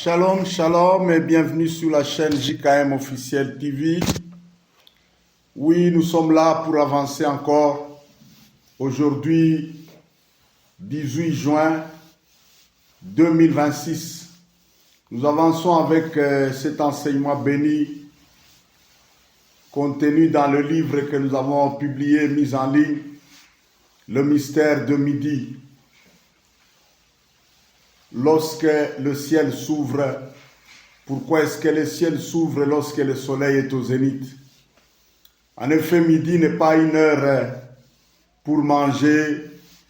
Shalom, shalom et bienvenue sur la chaîne JKM Officiel TV. Oui, nous sommes là pour avancer encore. Aujourd'hui, 18 juin 2026. Nous avançons avec cet enseignement béni contenu dans le livre que nous avons publié, mis en ligne, Le mystère de midi. Lorsque le ciel s'ouvre, pourquoi est-ce que le ciel s'ouvre lorsque le soleil est au zénith? En effet, midi n'est pas une heure pour manger,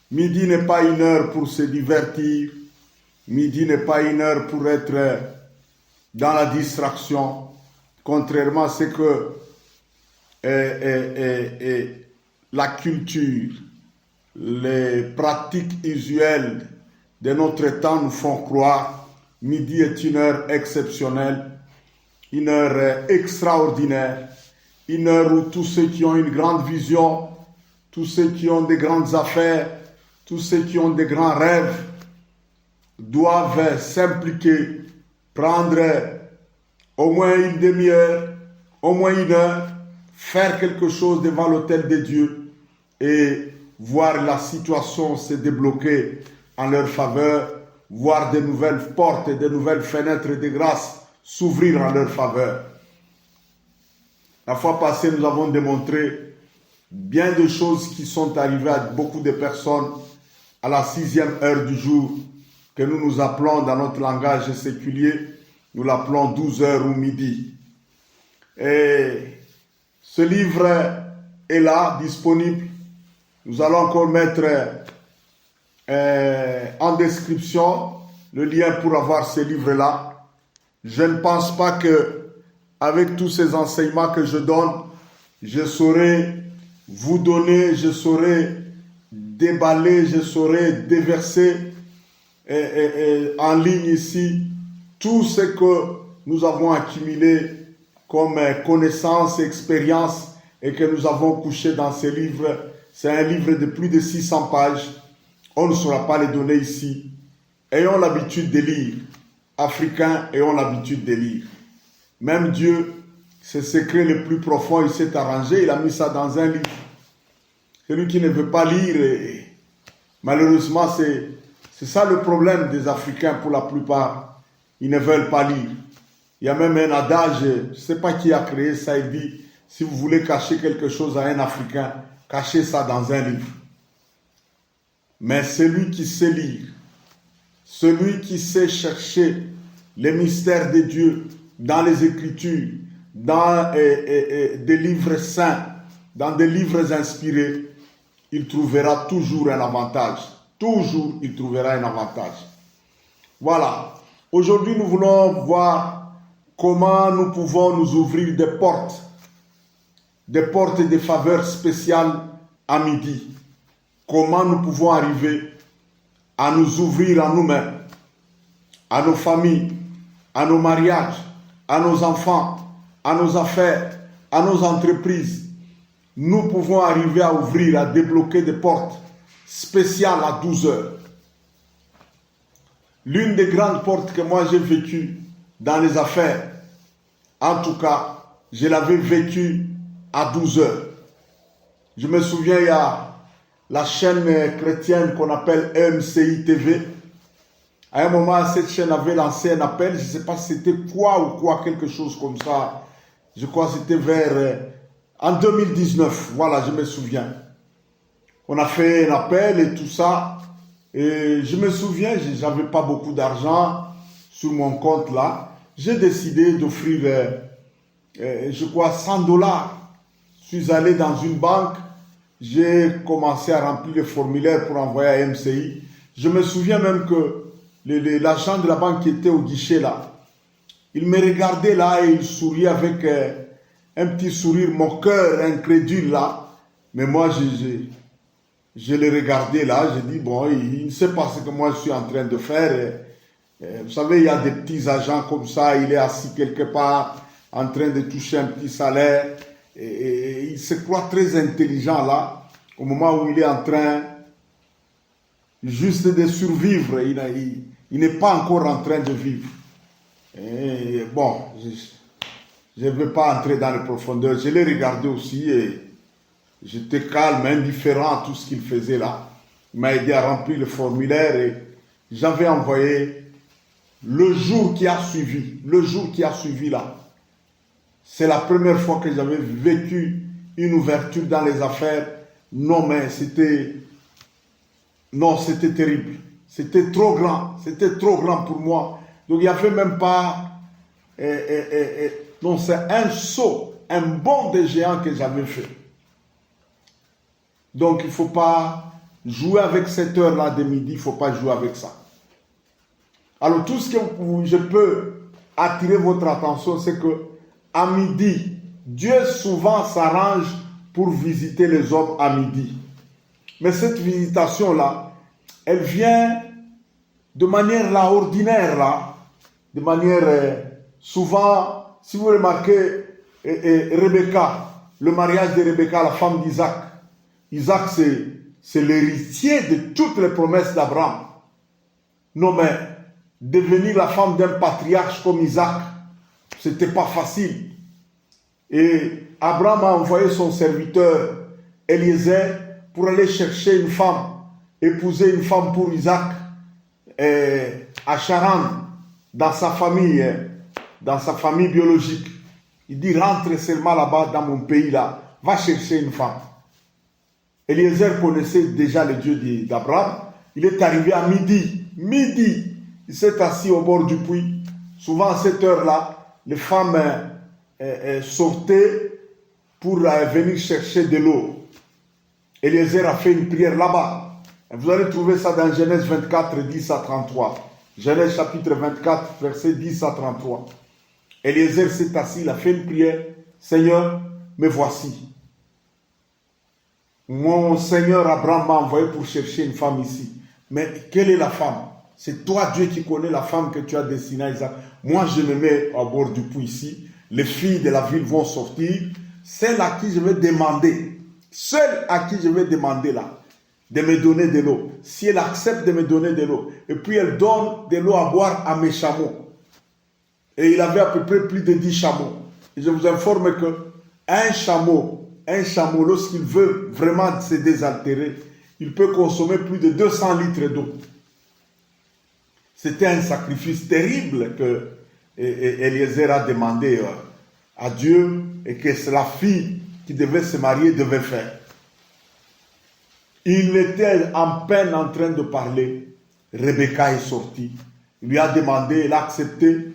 midi n'est pas une heure pour se divertir, midi n'est pas une heure pour être dans la distraction, contrairement à ce que la culture, les pratiques usuelles de notre temps nous font croire. Midi est une heure exceptionnelle, une heure extraordinaire, une heure où tous ceux qui ont une grande vision, tous ceux qui ont de grandes affaires, tous ceux qui ont de grands rêves doivent s'impliquer, prendre au moins une demi-heure, au moins une heure, faire quelque chose devant l'autel de Dieu et voir la situation se débloquer en leur faveur, voir de nouvelles portes et de nouvelles fenêtres de grâce s'ouvrir en leur faveur. La fois passée, nous avons démontré bien de choses qui sont arrivées à beaucoup de personnes à la 6e heure du jour, que nous appelons dans notre langage séculier, nous l'appelons 12 heures ou midi. Et ce livre est là, disponible. Nous allons encore mettre en description le lien pour avoir ce livre-là. Je ne pense pas que, avec tous ces enseignements que je donne, je saurais vous donner, je saurais déballer, je saurais déverser en ligne ici tout ce que nous avons accumulé comme connaissances, expériences et que nous avons couché dans ce livre. C'est un livre de plus de 600 pages. On ne saura pas les donner ici. Ayons l'habitude de lire. Africains, ayons l'habitude de lire. Même Dieu, ses secrets les plus profonds, il s'est arrangé, il a mis ça dans un livre. Celui qui ne veut pas lire, malheureusement, c'est ça le problème des Africains pour la plupart. Ils ne veulent pas lire. Il y a même un adage, je ne sais pas qui a créé ça, il dit, si vous voulez cacher quelque chose à un Africain, cachez ça dans un livre. Mais celui qui sait lire, celui qui sait chercher les mystères de Dieu dans les Écritures, dans des livres saints, dans des livres inspirés, il trouvera toujours un avantage. Toujours, il trouvera un avantage. Voilà. Aujourd'hui, nous voulons voir comment nous pouvons nous ouvrir des portes de faveur spéciales à midi. Comment nous pouvons arriver à nous ouvrir à nous-mêmes, à nos familles, à nos mariages, à nos enfants, à nos affaires, à nos entreprises. Nous pouvons arriver à ouvrir, à débloquer des portes spéciales à 12 heures. L'une des grandes portes que moi j'ai vécues dans les affaires, en tout cas, je l'avais vécue à 12 heures. Je me souviens, il y a la chaîne chrétienne qu'on appelle MCI TV. À un moment, cette chaîne avait lancé un appel, je ne sais pas si c'était quoi, quelque chose comme ça. Je crois que c'était en 2019, voilà, je me souviens. On a fait un appel et tout ça. Et je me souviens, je n'avais pas beaucoup d'argent sur mon compte là. J'ai décidé d'offrir, je crois, $100. Je suis allé dans une banque. J'ai commencé à remplir le formulaire pour envoyer à MCI. Je me souviens même que l'agent de la banque qui était au guichet là, il me regardait là et il souriait avec un petit sourire, mon cœur incrédule là. Mais moi, je l'ai regardé là, j'ai dit, bon, il ne sait pas ce que moi je suis en train de faire. Vous savez, il y a des petits agents comme ça, il est assis quelque part en train de toucher un petit salaire. Et il se croit très intelligent là, au moment où il est en train juste de survivre. Il n'est pas encore en train de vivre. Et bon, je ne vais pas entrer dans les profondeurs. Je l'ai regardé aussi et j'étais calme, indifférent à tout ce qu'il faisait là. Il m'a aidé à remplir le formulaire et j'avais envoyé le jour qui a suivi là. C'est la première fois que j'avais vécu une ouverture dans les affaires. Non, mais c'était terrible. C'était trop grand pour moi. Donc il n'y avait même pas... non, c'est un saut, un bond de géant que j'avais fait. Donc il ne faut pas jouer avec cette heure-là de midi, il ne faut pas jouer avec ça. Alors tout ce que je peux attirer votre attention, c'est que à midi, Dieu souvent s'arrange pour visiter les hommes à midi. Mais cette visitation-là, elle vient de manière là, ordinaire, là, de manière souvent, si vous remarquez, Rebecca, le mariage de Rebecca, la femme d'Isaac. Isaac, c'est l'héritier de toutes les promesses d'Abraham. Non, mais devenir la femme d'un patriarche comme Isaac, c'était pas facile. Et Abraham a envoyé son serviteur Eliezer pour aller chercher une femme, épouser une femme pour Isaac à Charan, dans sa famille biologique. Il dit, rentre seulement là-bas dans mon pays là, va chercher une femme. Eliezer connaissait déjà le Dieu d'Abraham. Il est arrivé à midi, il s'est assis au bord du puits. Souvent à cette heure-là, les femmes sortaient pour venir chercher de l'eau. Eliezer a fait une prière là-bas. Vous allez trouver ça dans Genèse 24, 10 à 33. Genèse chapitre 24, versets 10 à 33. Eliezer s'est assis, il a fait une prière. Seigneur, me voici. Mon Seigneur Abraham m'a envoyé pour chercher une femme ici. Mais quelle est la femme? C'est toi, Dieu, qui connais la femme que tu as destinée à Isaac. Moi, je me mets au bord du puits ici. Les filles de la ville vont sortir. Celle à qui je vais demander là, de me donner de l'eau. Si elle accepte de me donner de l'eau, et puis elle donne de l'eau à boire à mes chameaux. Et il avait à peu près plus de 10 chameaux. Et je vous informe que un chameau, lorsqu'il veut vraiment se désaltérer, il peut consommer plus de 200 litres d'eau. C'était un sacrifice terrible que Eliezer a demandé à Dieu et que c'est la fille qui devait se marier devait faire. Il était en peine en train de parler. Rebecca est sortie. Il lui a demandé, elle a accepté,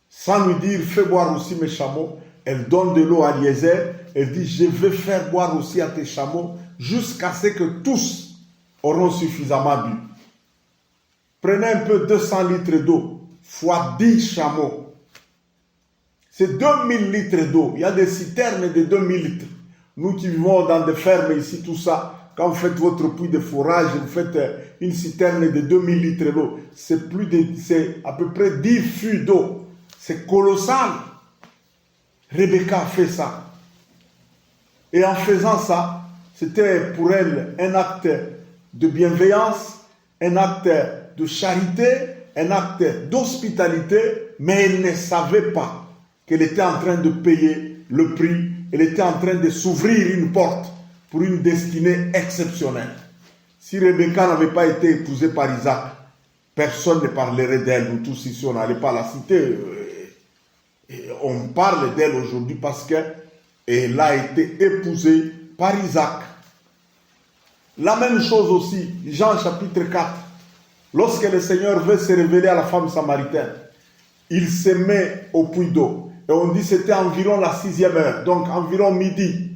sans lui dire, fais boire aussi mes chameaux. Elle donne de l'eau à Eliezer. Elle dit, je vais faire boire aussi à tes chameaux jusqu'à ce que tous auront suffisamment bu. Prenez un peu 200 litres d'eau, fois 10 chameaux. C'est 2000 litres d'eau. Il y a des citernes de 2000 litres. Nous qui vivons dans des fermes ici, tout ça, quand vous faites votre puits de forage, vous faites une citerne de 2000 litres d'eau. C'est à peu près 10 fûts d'eau. C'est colossal. Rebecca a fait ça. Et en faisant ça, c'était pour elle un acte de bienveillance, un acte de charité, un acte d'hospitalité, mais elle ne savait pas qu'elle était en train de payer le prix, elle était en train de s'ouvrir une porte pour une destinée exceptionnelle. Si Rebecca n'avait pas été épousée par Isaac, personne ne parlerait d'elle. Nous tous ici, on n'allait pas la citer. On parle d'elle aujourd'hui parce qu'elle a été épousée par Isaac. La même chose aussi, Jean chapitre 4. Lorsque le Seigneur veut se révéler à la femme samaritaine, il se met au puits d'eau. Et on dit que c'était environ la 6e heure, donc environ midi.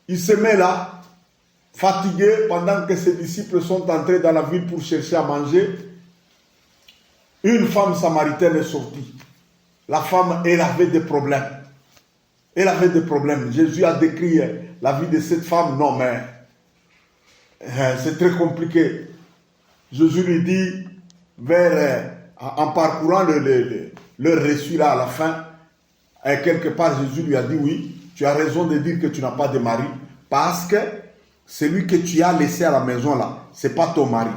Il se met là, fatigué, pendant que ses disciples sont entrés dans la ville pour chercher à manger. Une femme samaritaine est sortie. La femme, elle avait des problèmes. Jésus a décrit la vie de cette femme. Non, mais c'est très compliqué. Jésus lui dit, en parcourant le reçu là à la fin, quelque part Jésus lui a dit, oui, tu as raison de dire que tu n'as pas de mari, parce que celui que tu as laissé à la maison là, c'est pas ton mari.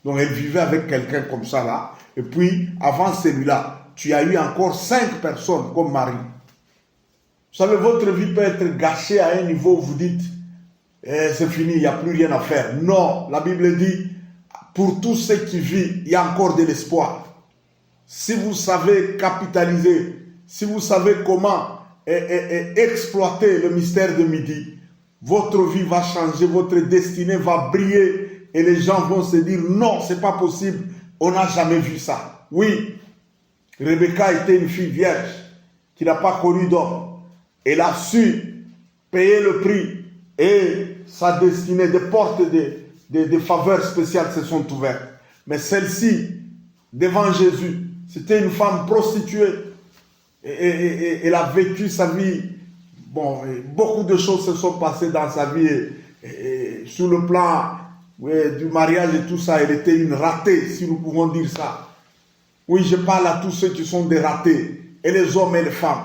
Donc elle vivait avec quelqu'un comme ça là, Et puis, avant celui-là, tu as eu encore 5 personnes comme mari. Vous savez, votre vie peut être gâchée à un niveau où vous dites, c'est fini, il n'y a plus rien à faire. Non, la Bible dit, pour tous ceux qui vivent, il y a encore de l'espoir. Si vous savez capitaliser, si vous savez comment exploiter le mystère de midi, votre vie va changer, votre destinée va briller et les gens vont se dire non, c'est pas possible, on n'a jamais vu ça. Oui, Rebecca était une fille vierge qui n'a pas connu d'homme. Elle a su payer le prix et sa destinée, des portes de faveurs spéciales se sont ouvertes. Mais celle-ci, devant Jésus, c'était une femme prostituée. Et elle a vécu sa vie. Bon, beaucoup de choses se sont passées dans sa vie. Et sur le plan du mariage et tout ça, elle était une ratée, si nous pouvons dire ça. Oui, je parle à tous ceux qui sont des ratés, et les hommes et les femmes.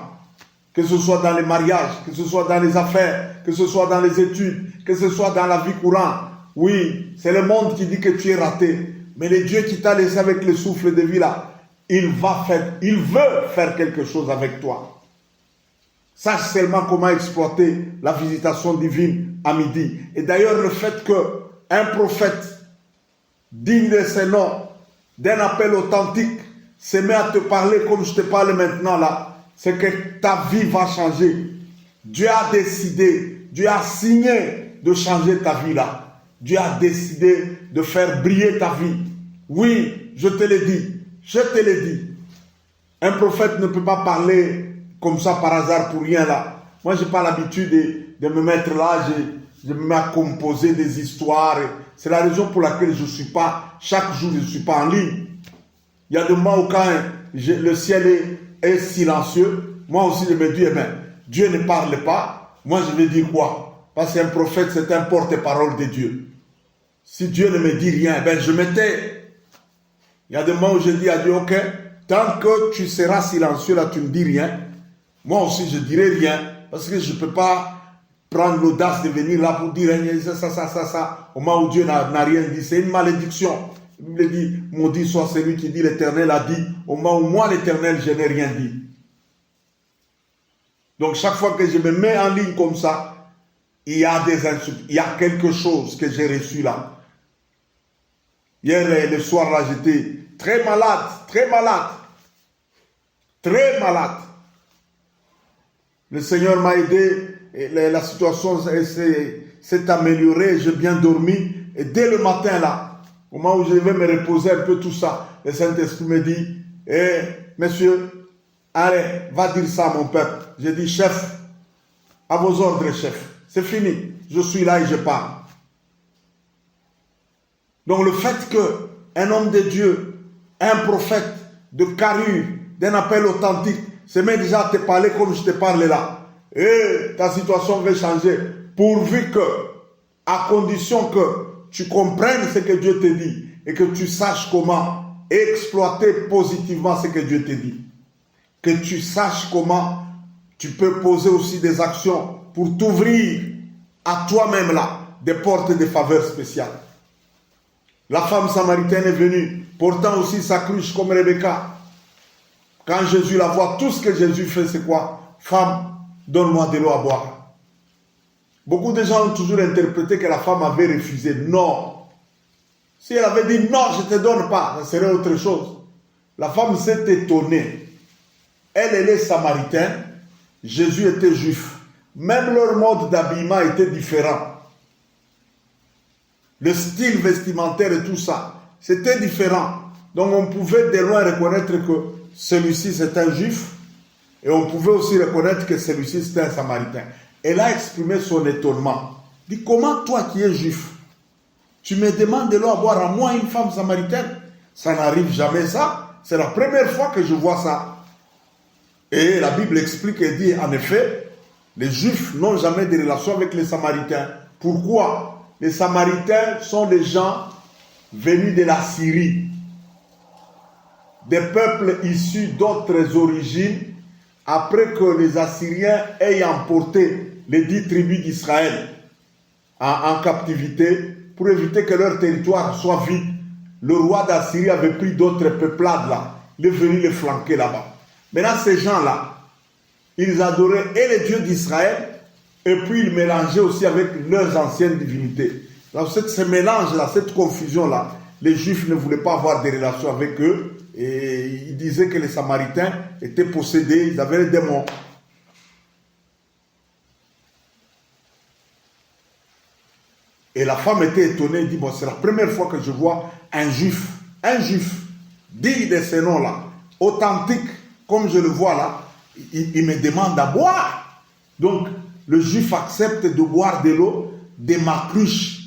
Que ce soit dans les mariages, que ce soit dans les affaires, que ce soit dans les études, que ce soit dans la vie courante. Oui, c'est le monde qui dit que tu es raté. Mais le Dieu qui t'a laissé avec le souffle de vie là, il veut faire quelque chose avec toi. Sache seulement comment exploiter la visitation divine à midi. Et d'ailleurs, le fait qu'un prophète digne de ce nom, d'un appel authentique, se met à te parler comme je te parle maintenant là, c'est que ta vie va changer. Dieu a décidé, Dieu a signé de changer ta vie là. Dieu a décidé de faire briller ta vie. Oui, je te l'ai dit. Je te l'ai dit. Un prophète ne peut pas parler comme ça par hasard pour rien là. Moi, je n'ai pas l'habitude de me mettre là, je me mets à composer des histoires. C'est la raison pour laquelle je ne suis pas, chaque jour, je ne suis pas en ligne. Il y a des moments où quand le ciel est silencieux, moi aussi je me dis, eh bien, Dieu ne parle pas, moi je vais dire quoi? Parce qu'un prophète, c'est un porte-parole de Dieu. Si Dieu ne me dit rien, eh bien, je me tais. Il y a des moments où je dis à Dieu, ok, tant que tu seras silencieux là, tu ne dis rien. Moi aussi, je ne dirai rien. Parce que je ne peux pas prendre l'audace de venir là pour dire ça. Au moment où Dieu n'a rien dit, c'est une malédiction. La Bible dit, maudit soit celui qui dit l'Éternel a dit. Au moment où moi, l'Éternel, je n'ai rien dit. Donc, chaque fois que je me mets en ligne comme ça, il y a quelque chose que j'ai reçu là. Hier, le soir, là, j'étais très malade. Le Seigneur m'a aidé, et la situation s'est améliorée, j'ai bien dormi. Et dès le matin, là, au moment où je vais me reposer un peu tout ça, le Saint-Esprit me dit, monsieur, allez, va dire ça à mon peuple. J'ai dit, chef, à vos ordres, chef. C'est fini, je suis là et je parle. Donc le fait qu'un homme de Dieu, un prophète de carrure, d'un appel authentique, se met déjà à te parler comme je te parle là. Et ta situation va changer. Pourvu que, à condition que tu comprennes ce que Dieu te dit et que tu saches comment exploiter positivement ce que Dieu te dit. Que tu saches comment tu peux poser aussi des actions pour t'ouvrir à toi-même là des portes de faveur spéciales. La femme samaritaine est venue, portant aussi sa cruche comme Rebecca. Quand Jésus la voit, tout ce que Jésus fait, c'est quoi? Femme, donne-moi de l'eau à boire. Beaucoup de gens ont toujours interprété que la femme avait refusé. Non. Si elle avait dit non, je ne te donne pas, ça serait autre chose. La femme s'est étonnée. Elle est samaritaine, Jésus était juif. Même leur mode d'habillement était différent. Le style vestimentaire et tout ça, c'était différent. Donc on pouvait de loin reconnaître que celui-ci c'est un juif et on pouvait aussi reconnaître que celui-ci c'est un samaritain. Elle a exprimé son étonnement. Elle dit, comment toi qui es juif, tu me demandes de l'eau à boire à moi, une femme samaritaine? Ça n'arrive jamais ça. C'est la première fois que je vois ça. Et la Bible explique et dit, en effet, les Juifs n'ont jamais de relation avec les Samaritains. Pourquoi? Les Samaritains sont des gens venus de la Syrie, des peuples issus d'autres origines, après que les Assyriens aient emporté les 10 tribus d'Israël en captivité, pour éviter que leur territoire soit vide. le roi d'Assyrie avait pris d'autres peuplades là. Il est venu les flanquer là-bas. Maintenant, ces gens-là, ils adoraient et les dieux d'Israël, et puis ils mélangeaient aussi avec leurs anciennes divinités. Donc, ce mélange-là, cette confusion-là, les Juifs ne voulaient pas avoir des relations avec eux, et ils disaient que les Samaritains étaient possédés, ils avaient les démons. Et la femme était étonnée, elle dit, bon, c'est la première fois que je vois un juif digne de ces noms-là, authentique, comme je le vois là, il me demande à boire. Donc, le juif accepte de boire de l'eau de ma cruche.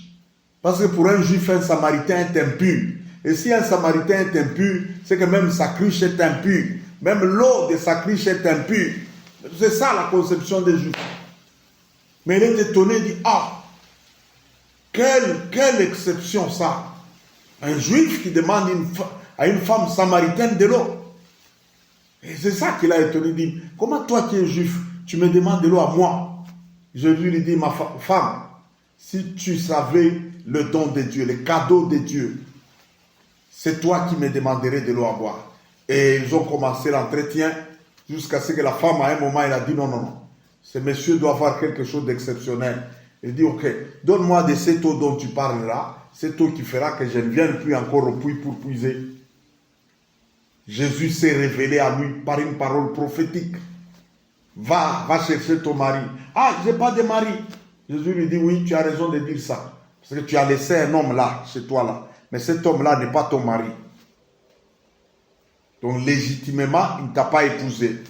Parce que pour un juif, un samaritain est impur. Et si un samaritain est impur, c'est que même sa cruche est impure. Même l'eau de sa cruche est impure. C'est ça la conception des juifs. Mais il est étonné, il dit, ah, quelle exception ça. Un juif qui demande à une femme samaritaine de l'eau. Et c'est ça qu'il a étonné, il dit, comment toi qui es juif, tu me demandes de l'eau à moi? Je lui ai dit, ma femme, si tu savais le don de Dieu, le cadeau de Dieu, c'est toi qui me demanderais de l'eau à boire. Et ils ont commencé l'entretien jusqu'à ce que la femme, à un moment, elle a dit non, non, non. Ce monsieur doit avoir quelque chose d'exceptionnel. Il dit, ok, donne-moi de cette eau dont tu parleras, cette eau qui fera que je ne vienne plus encore au puits pour puiser. Jésus s'est révélé à lui par une parole prophétique. Va chercher ton mari. Ah, je n'ai pas de mari. Jésus lui dit, oui, tu as raison de dire ça. Parce que tu as laissé un homme là, chez toi là. Mais cet homme-là n'est pas ton mari. Donc légitimement, il ne t'a pas épousé.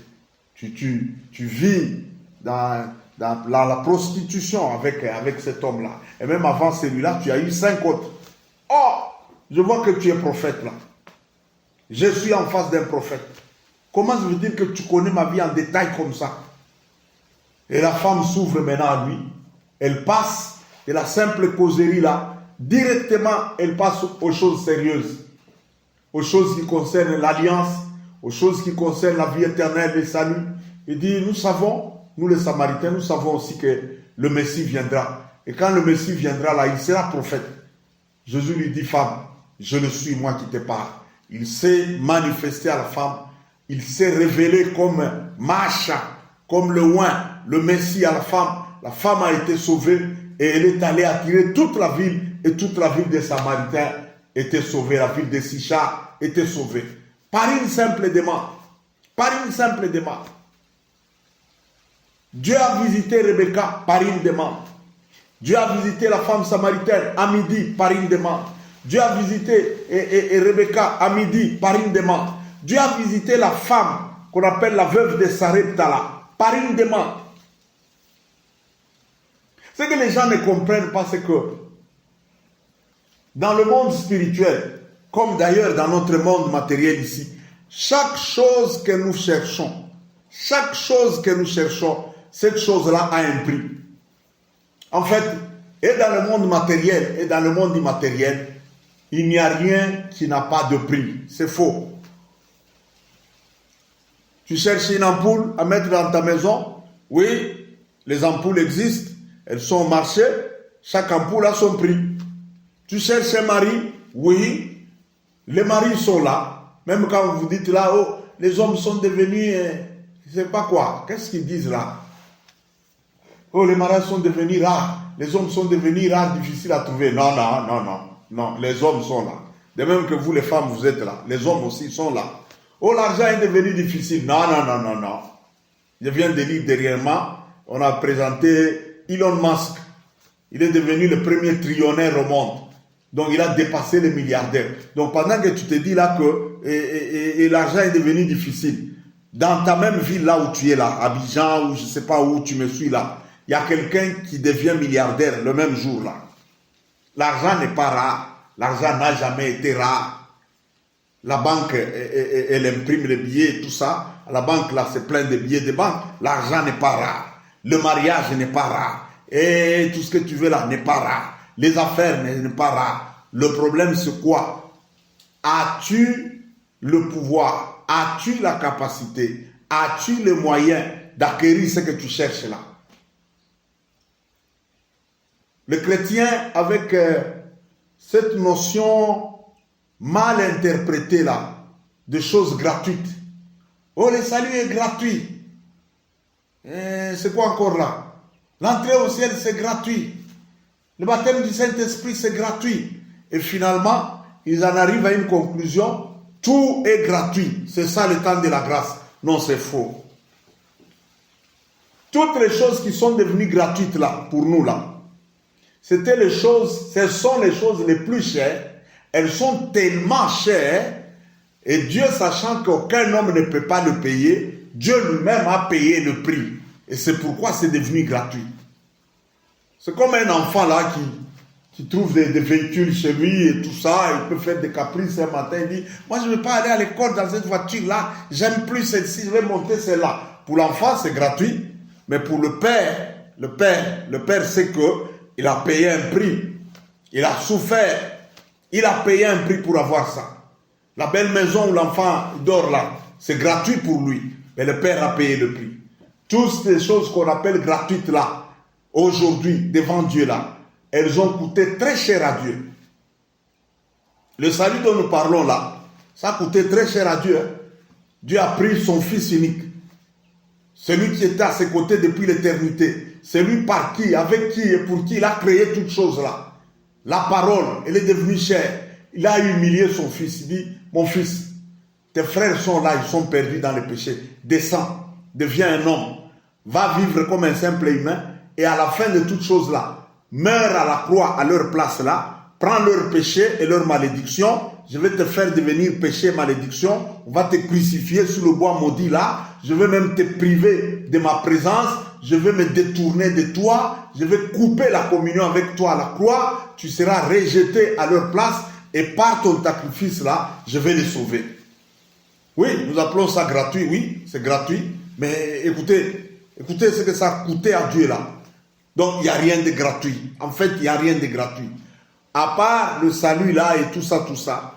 Tu vis dans la prostitution avec cet homme-là. Et même avant celui-là, tu as eu 5 autres. Oh, je vois que tu es prophète là. Je suis en face d'un prophète. Comment je veux dire que tu connais ma vie en détail comme ça? Et la femme s'ouvre maintenant à lui. Elle passe de la simple causerie là, directement, elle passe aux choses sérieuses. Aux choses qui concernent l'alliance, aux choses qui concernent la vie éternelle, le salut. Il dit, nous savons, nous les Samaritains, nous savons aussi que le Messie viendra. Et quand le Messie viendra là, il sera prophète. Jésus lui dit, femme, je le suis, moi qui te parle. Il s'est manifesté à la femme. Il s'est révélé comme Macha, comme le oint, le Messie à la femme. La femme a été sauvée et elle est allée attirer toute la ville. Et toute la ville des Samaritains était sauvée. La ville de Sichar était sauvée. Par une simple demande. Par une simple demande. Dieu a visité Rebecca par une demande. Dieu a visité la femme samaritaine à midi par une demande. Dieu a visité Rebecca à midi par une demande. Dieu a visité la femme qu'on appelle la veuve de Sarepta là, par une demande. Ce que les gens ne comprennent pas, c'est que dans le monde spirituel, comme d'ailleurs dans notre monde matériel ici, chaque chose que nous cherchons, cette chose-là a un prix. En fait, et dans le monde matériel et dans le monde immatériel, il n'y a rien qui n'a pas de prix. C'est faux. Tu cherches une ampoule à mettre dans ta maison? Oui, les ampoules existent. Elles sont au marché. Chaque ampoule a son prix. Tu cherches un mari? Oui, les maris sont là. Même quand vous dites là, oh, les hommes sont devenus, je ne sais pas quoi. Qu'est-ce qu'ils disent là? Oh, les mariages sont devenus rares. Les hommes sont devenus rares, difficiles à trouver. Non, non, non, non. Non, les hommes sont là. De même que vous, les femmes, vous êtes là. Les hommes aussi sont là. Oh, l'argent est devenu difficile. Non, non, non, non, non. Je viens de lire dernièrement, on a présenté Elon Musk. Il est devenu le premier trillionnaire au monde. Donc, il a dépassé les milliardaires. Donc, pendant que tu te dis là que l'argent est devenu difficile, dans ta même ville là où tu es là, Abidjan, ou je ne sais pas où tu me suis là, il y a quelqu'un qui devient milliardaire le même jour là. L'argent n'est pas rare. L'argent n'a jamais été rare. La banque, elle imprime les billets, tout ça. La banque, là, c'est plein de billets de banque. L'argent n'est pas rare. Le mariage n'est pas rare. Et tout ce que tu veux là n'est pas rare. Les affaires n'est pas rare. Le problème, c'est quoi? As-tu le pouvoir? As-tu la capacité? As-tu les moyens d'acquérir ce que tu cherches là? Le chrétien, avec cette notion mal interprétées là, de choses gratuites. Oh, le salut est gratuit. C'est quoi encore là? L'entrée au ciel, c'est gratuit. Le baptême du Saint-Esprit, c'est gratuit. Et finalement, ils en arrivent à une conclusion. Tout est gratuit. C'est ça le temps de la grâce. Non, c'est faux. Toutes les choses qui sont devenues gratuites là, pour nous là, ce sont les choses les plus chères. Elles sont tellement chères. Et Dieu, sachant qu'aucun homme ne peut pas le payer, Dieu lui-même a payé le prix. Et c'est pourquoi c'est devenu gratuit. C'est comme un enfant là qui trouve des véhicules chez lui et tout ça. Il peut faire des caprices un matin. Il dit, moi je ne vais pas aller à l'école dans cette voiture-là. J'aime plus celle-ci, je vais monter celle-là. Pour l'enfant, c'est gratuit. Mais pour le père sait qu'il a payé un prix. Il a souffert. Il a payé un prix pour avoir ça. La belle maison où l'enfant dort là, c'est gratuit pour lui. Mais le père a payé le prix. Toutes ces choses qu'on appelle gratuites là, aujourd'hui, devant Dieu là, elles ont coûté très cher à Dieu. Le salut dont nous parlons là, ça a coûté très cher à Dieu. Dieu a pris son Fils unique. Celui qui était à ses côtés depuis l'éternité. Celui par qui, avec qui et pour qui il a créé toutes choses là. La parole, elle est devenue chère. Il a humilié son fils. Il dit, mon fils, tes frères sont là, ils sont perdus dans le péché. Descends, deviens un homme. Va vivre comme un simple humain. Et à la fin de toutes choses là, meurs à la croix à leur place là. Prends leur péché et leur malédiction. Je vais te faire devenir péché et malédiction. On va te crucifier sur le bois maudit là. Je vais même te priver de ma présence. Je vais me détourner de toi. Je vais couper la communion avec toi à la croix. Tu seras rejeté à leur place. Et par ton sacrifice là, je vais les sauver. Oui, nous appelons ça gratuit. Oui, c'est gratuit. Mais écoutez ce que ça a coûté à Dieu là. Donc il n'y a rien de gratuit. En fait, il n'y a rien de gratuit. À part le salut là et tout ça.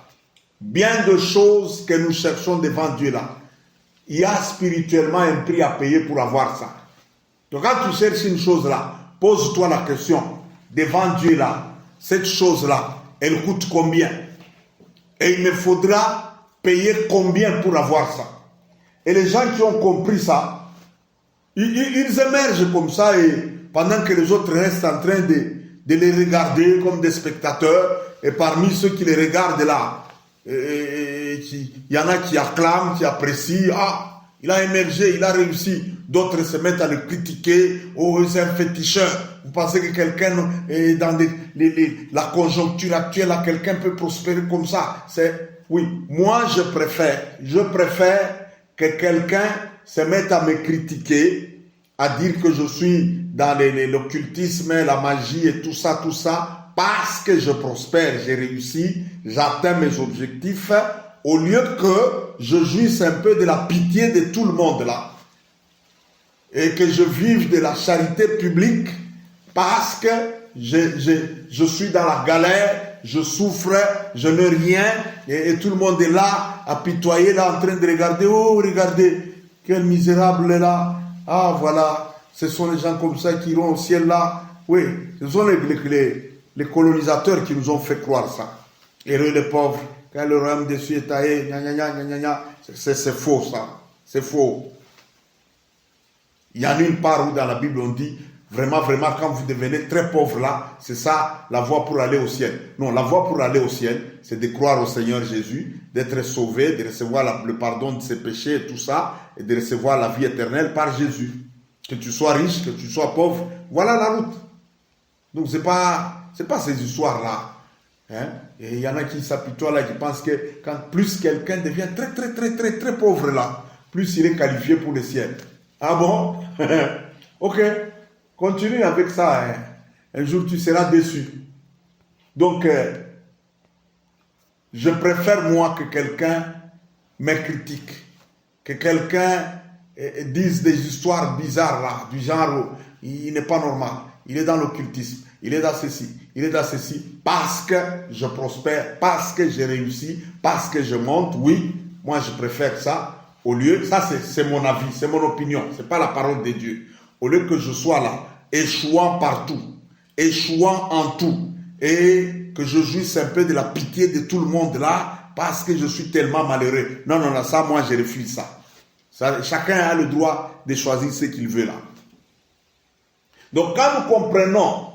Bien de choses que nous cherchons devant Dieu là. Il y a spirituellement un prix à payer pour avoir ça. Donc quand tu cherches une chose là, pose-toi la question. Devant Dieu là, cette chose là, elle coûte combien? Et il me faudra payer combien pour avoir ça? Et les gens qui ont compris ça, ils émergent comme ça et pendant que les autres restent en train de les regarder comme des spectateurs. Et parmi ceux qui les regardent là, il y en a qui acclament, qui apprécient. Ah, il a émergé, il a réussi. D'autres se mettent à le critiquer. Oh, c'est un féticheur. Vous pensez que quelqu'un, dans la conjoncture actuelle, là, quelqu'un peut prospérer comme ça? Oui, moi je préfère que quelqu'un se mette à me critiquer, à dire que je suis dans l'occultisme, la magie et tout ça, parce que je prospère, j'ai réussi, j'atteins mes objectifs, au lieu que je jouisse un peu de la pitié de tout le monde là, et que je vive de la charité publique, parce que je suis dans la galère, je souffre, je n'ai rien, et tout le monde est là, apitoyé, là, en train de regarder. Oh, regardez, quel misérable est là. Ah, voilà, ce sont les gens comme ça qui iront au ciel là. Oui, ce sont les colonisateurs qui nous ont fait croire ça. Heureux les pauvres, quand le royaume des cieux est taillé, c'est faux ça, c'est faux. Il y a une part où dans la Bible on dit, vraiment, quand vous devenez très pauvre là, c'est ça la voie pour aller au ciel. Non, la voie pour aller au ciel, c'est de croire au Seigneur Jésus, d'être sauvé, de recevoir le pardon de ses péchés et tout ça, et de recevoir la vie éternelle par Jésus. Que tu sois riche, que tu sois pauvre, voilà la route. Donc c'est pas ces histoires-là. Hein? Et il y en a qui s'apitoient là, qui pensent que quand plus quelqu'un devient très pauvre là, plus il est qualifié pour le ciel. Ah bon? Ok. Continue avec ça. Hein. Un jour, tu seras déçu. Donc, je préfère, moi, que quelqu'un me critique. Que quelqu'un dise des histoires bizarres, là, du genre, il n'est pas normal. Il est dans l'occultisme. Il est dans ceci. Il est dans ceci. Parce que je prospère. Parce que j'ai réussi. Parce que je monte. Oui, moi, je préfère ça. Au lieu, ça, c'est mon avis. C'est mon opinion. Ce n'est pas la parole de Dieu. Au lieu que je sois là, échouant partout, échouant en tout, et que je jouisse un peu de la pitié de tout le monde là, parce que je suis tellement malheureux. Non, non, non, ça, moi, je refuse ça. Chacun a le droit de choisir ce qu'il veut là. Donc, quand nous comprenons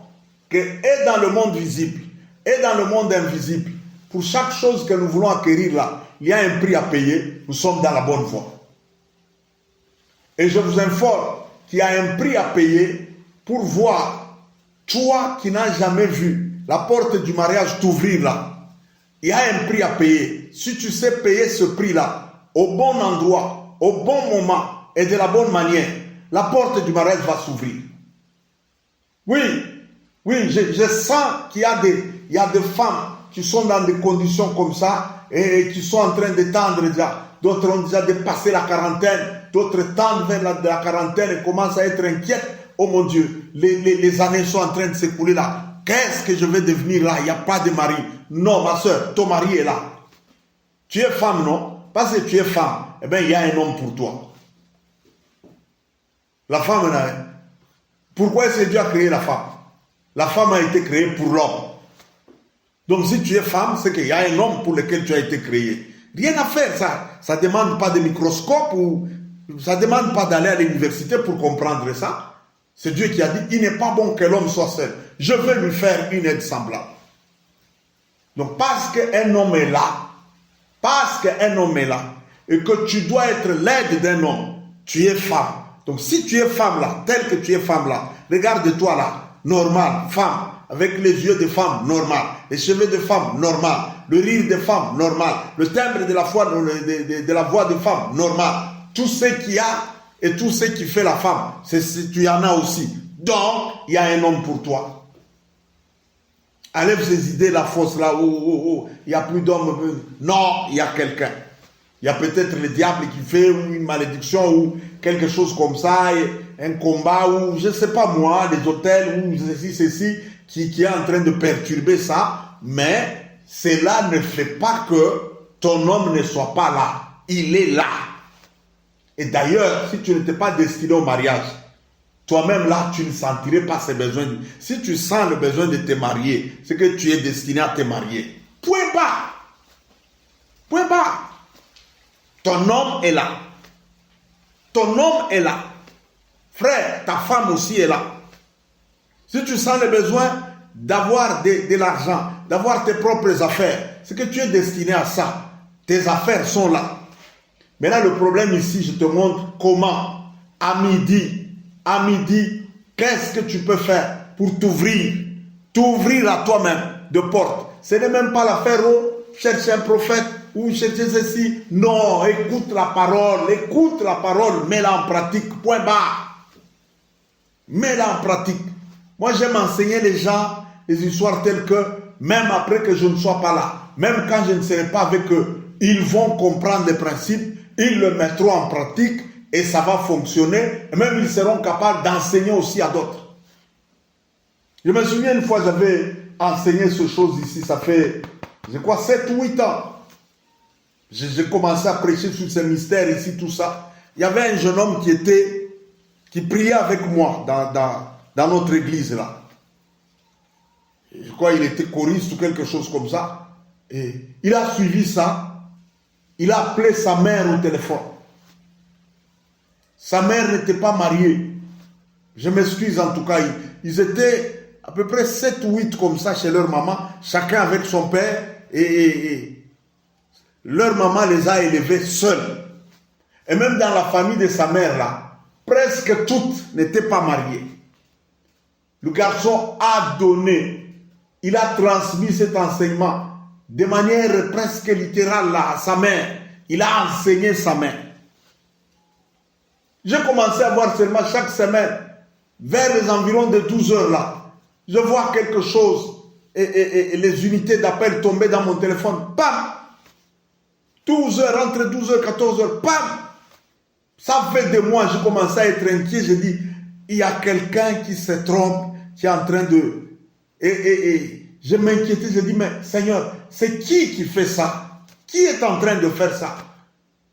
que, et dans le monde visible, et dans le monde invisible, pour chaque chose que nous voulons acquérir là, il y a un prix à payer, nous sommes dans la bonne voie. Et je vous informe qu'il y a un prix à payer pour voir, toi qui n'as jamais vu la porte du mariage t'ouvrir là. Il y a un prix à payer. Si tu sais payer ce prix-là, au bon endroit, au bon moment et de la bonne manière, la porte du mariage va s'ouvrir. Oui, je sens qu'il y a des femmes qui sont dans des conditions comme ça et qui sont en train d'étendre déjà. D'autres ont déjà dépassé la quarantaine, d'autres tendent vers la quarantaine et commencent à être inquiètes. Oh mon Dieu, les années sont en train de s'écouler là. Qu'est-ce que je vais devenir là? Il n'y a pas de mari. Non, ma soeur, ton mari est là. Tu es femme, non? Parce que tu es femme, eh bien, il y a un homme pour toi. La femme, pourquoi est-ce que Dieu a créé la femme? La femme a été créée pour l'homme. Donc, si tu es femme, c'est qu'il y a un homme pour lequel tu as été créé. Rien à faire, ça. Ça ne demande pas de microscope ou ça ne demande pas d'aller à l'université pour comprendre ça. C'est Dieu qui a dit, il n'est pas bon que l'homme soit seul. Je vais lui faire une aide semblable. Donc, parce qu'un homme est là, et que tu dois être l'aide d'un homme, tu es femme. Donc, si tu es femme là, tel que tu es femme là, regarde-toi là, normal, femme, avec les yeux de femme, normal, les cheveux de femme, normal, le rire de femme, normal, le timbre de la voix de femme, normal. Tout ce qu'il y a et tout ce qui fait la femme, tu en as aussi. Donc, il y a un homme pour toi. Enlève ces idées, la fausse là, il n'y a plus d'hommes. Non, il y a quelqu'un. Il y a peut-être le diable qui fait une malédiction ou quelque chose comme ça, un combat ou je ne sais pas moi, des hôtels ou ceci, qui est en train de perturber ça. Mais cela ne fait pas que ton homme ne soit pas là. Il est là. Et d'ailleurs, si tu n'étais pas destiné au mariage, toi-même là, tu ne sentirais pas ces besoins. Si tu sens le besoin de te marier, c'est que tu es destiné à te marier. Point bas. Point bas. Ton homme est là. Ton homme est là. Frère, ta femme aussi est là. Si tu sens le besoin d'avoir de l'argent, d'avoir tes propres affaires, c'est que tu es destiné à ça. Tes affaires sont là. Maintenant, le problème ici, je te montre comment, à midi, qu'est-ce que tu peux faire pour t'ouvrir à toi-même de porte. Ce n'est même pas l'affaire chercher un prophète ou chercher ceci. Non, écoute la parole, mets-la en pratique, point barre. Mets-la en pratique. Moi, j'aime enseigner les gens des histoires telles que, même après que je ne sois pas là, même quand je ne serai pas avec eux, ils vont comprendre les principes, ils le mettront en pratique et ça va fonctionner. Et même ils seront capables d'enseigner aussi à d'autres. Je me souviens une fois, j'avais enseigné ces choses ici, ça fait, je crois, 7 ou 8 ans. J'ai commencé à prêcher sur ces mystères ici, tout ça. Il y avait un jeune homme qui priait avec moi dans notre église là. Je crois qu'il était choriste ou quelque chose comme ça. Et il a suivi ça. Il a appelé sa mère au téléphone. Sa mère n'était pas mariée. Je m'excuse en tout cas. Ils étaient à peu près 7 ou 8 comme ça chez leur maman. Chacun avec son père. Et leur maman les a élevés seuls. Et même dans la famille de sa mère là, presque toutes n'étaient pas mariées. Le garçon a donné. Il a transmis cet enseignement de manière presque littérale là, à sa mère. Il a enseigné sa mère. J'ai commencé à voir seulement chaque semaine, vers les environs de 12 heures là, je vois quelque chose et les unités d'appel tombaient dans mon téléphone. Pam! 12 heures, entre 12 heures et 14 heures, pam! Ça fait des mois, j'ai commencé à être inquiet. J'ai dit, il y a quelqu'un qui se trompe, qui est en train de... Et je m'inquiétais, j'ai dit, mais Seigneur, c'est qui fait ça? Qui est en train de faire ça?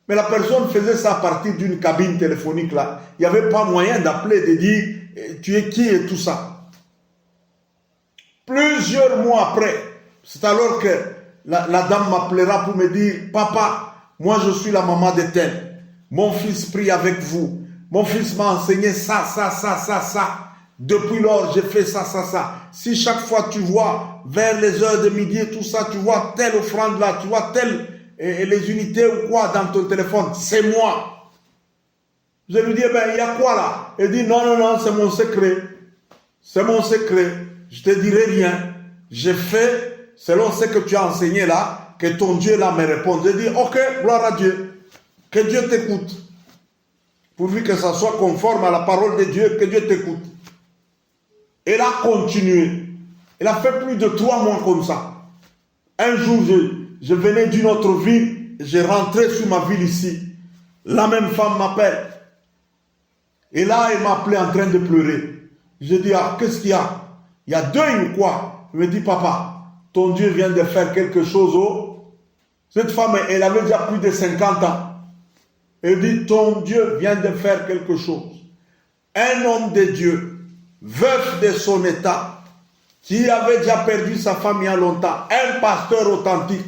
Mais la personne faisait ça à partir d'une cabine téléphonique là. Il n'y avait pas moyen d'appeler, de dire, tu es qui et tout ça. Plusieurs mois après, C'est alors que la dame m'appellera pour me dire, papa, moi je suis la maman de tel. Mon fils prie avec vous. Mon fils m'a enseigné ça. Depuis lors, j'ai fait ça. Si chaque fois tu vois, vers les heures de midi et tout ça, tu vois telle offrande là, tu vois telle, les unités ou quoi dans ton téléphone, c'est moi. Je lui dis, ben, il y a quoi là? Il dit, non, c'est mon secret. C'est mon secret. Je te dirai rien. J'ai fait selon ce que tu as enseigné là, que ton Dieu là me réponde. Je dis, ok, gloire à Dieu. Que Dieu t'écoute. Pourvu que ça soit conforme à la parole de Dieu, que Dieu t'écoute. Elle a continué. Elle a fait plus de 3 mois comme ça. Un jour, je venais d'une autre ville, j'ai rentré sur ma ville ici. La même femme m'appelle. Et là, elle m'a appelé en train de pleurer. Je dis, ah, qu'est-ce qu'il y a? Il y a deuil ou quoi? Elle me dit, papa, ton Dieu vient de faire quelque chose. Oh. Cette femme, elle avait déjà plus de 50 ans. Elle dit, ton Dieu vient de faire quelque chose. Un homme de Dieu, veuf de son état, qui avait déjà perdu sa femme il y a longtemps, un pasteur authentique,